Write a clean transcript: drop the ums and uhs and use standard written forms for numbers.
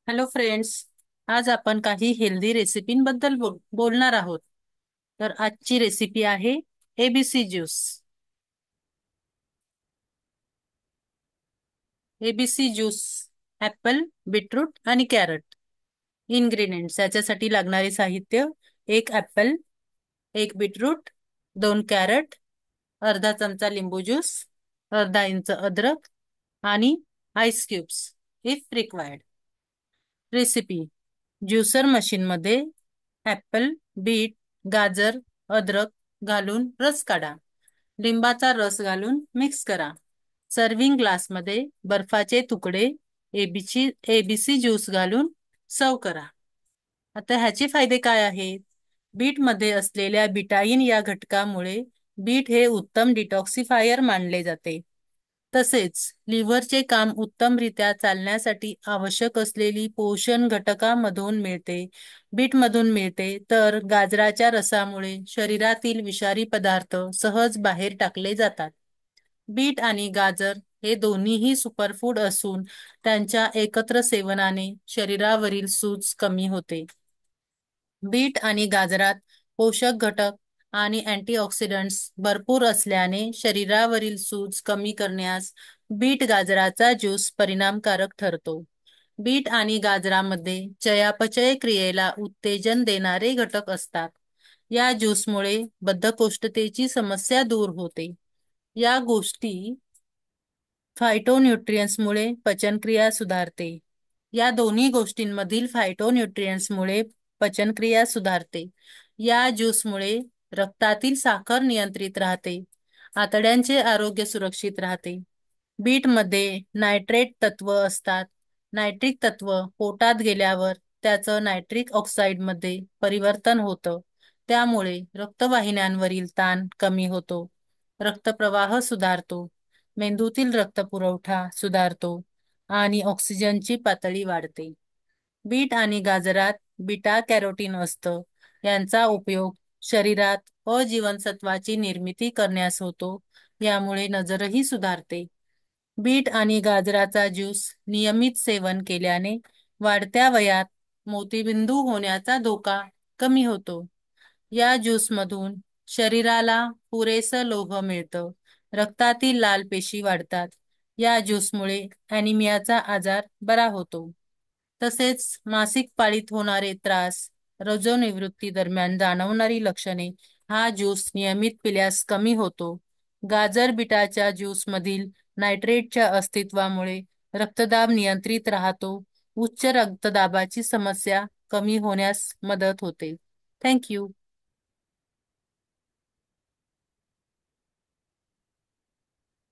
Hello friends. आज आपण काही हेल्दी रेसिपींबद्दल बोलणार आहोत. तर आजची रेसिपी आहे ABC juice. ABC juice Apple, beetroot आणि कॅरट. इन्ग्रेडियंट्स याच्यासाठी लागणारे साहित्य: एक ॲपल, एक बीटरूट, दोन कॅरट, अर्धा चमचा लिंबू ज्यूस, अर्धा इंच अद्रक आणि ice cubes if required. Recipe: juicer मशीनमध्ये ॲपल, बीट, गाजर, अद्रक घालून रस काढा. लिंबाचा रस घालून मिक्स करा. सर्विंग ग्लासमध्ये बर्फाचे तुकडे एबीसी ज्यूस घालून सर्व करा. आता ह्याचे फायदे काय आहेत? बीटमध्ये असलेल्या बिटाईन या घटकामुळे बीट हे उत्तम डिटॉक्सिफायर मानले जाते. तसेच लिव्हरचे काम उत्तमरित्या चालण्यासाठी आवश्यक असलेली पोषण घटकामधून मिळते बीटमधून मिळते. तर गाजराच्या रसामुळे शरीरातील विषारी पदार्थ सहज बाहेर टाकले जातात. बीट आणि गाजर हे दोन्हीही सुपरफूड असून त्यांच्या एकत्र सेवनाने शरीरावरील सूज कमी होते. बीट आणि गाजरात पोषक घटक आणि अँटीऑक्सिडंट्स भरपूर असल्याने शरीरावरील सूज कमी करण्यास बीट गाजराचा ज्यूस परिणामकारक ठरतो. बीट आणि गाजरामध्ये चयापचय क्रियेला उत्तेजन देणारे घटक असतात. या ज्यूसमुळे बद्धकोष्ठतेची समस्या दूर होते. या गोष्टी फायटोन्यूट्रियन्समुळे पचनक्रिया सुधारते. या दोन्ही गोष्टींमधील फायटोन्यूट्रियन्समुळे पचनक्रिया सुधारते. या ज्यूसमुळे रक्तातील साखर नियंत्रित राहते. आतड्यांचे आरोग्य सुरक्षित राहते. बीटमध्ये नायट्रेट तत्व असतात. नायट्रिक तत्व पोटात गेल्यावर त्याचं नायट्रिक ऑक्साईडमध्ये परिवर्तन होतं. त्यामुळे रक्तवाहिन्यांवरील ताण कमी होतो. रक्तप्रवाह सुधारतो. मेंदूतील रक्तपुरवठा सुधारतो आणि ऑक्सिजनची पातळी वाढते. बीट आणि गाजरात बीटा कॅरोटीन असतं. यांचा उपयोग शरीरात अजीवनसत्वाची निर्मिती करण्यास होतो. यामुळे नजरही सुधारते. बीट आणि गाजराचा ज्यूस नियमित सेवन केल्याने वाढत्या वयात मोतीबिंदू होण्याचा धोका कमी होतो. या ज्यूसमधून शरीराला पुरेसं लोह मिळतं. रक्तातील लाल पेशी वाढतात. या ज्यूसमुळे ॲनिमियाचा आजार बरा होतो. तसेच मासिक पाळीत होणारे त्रास, रजोनिवृत्ती दरम्यान जाणवणारी लक्षणे हा ज्यूस नियमित पिल्यास कमी होतो. गाजर बिटाच्या ज्यूसमधील नायट्रेटच्या अस्तित्वामुळे रक्तदाब नियंत्रित राहतो. उच्च रक्तदाबाची समस्या कमी होण्यास मदत होते. Thank you.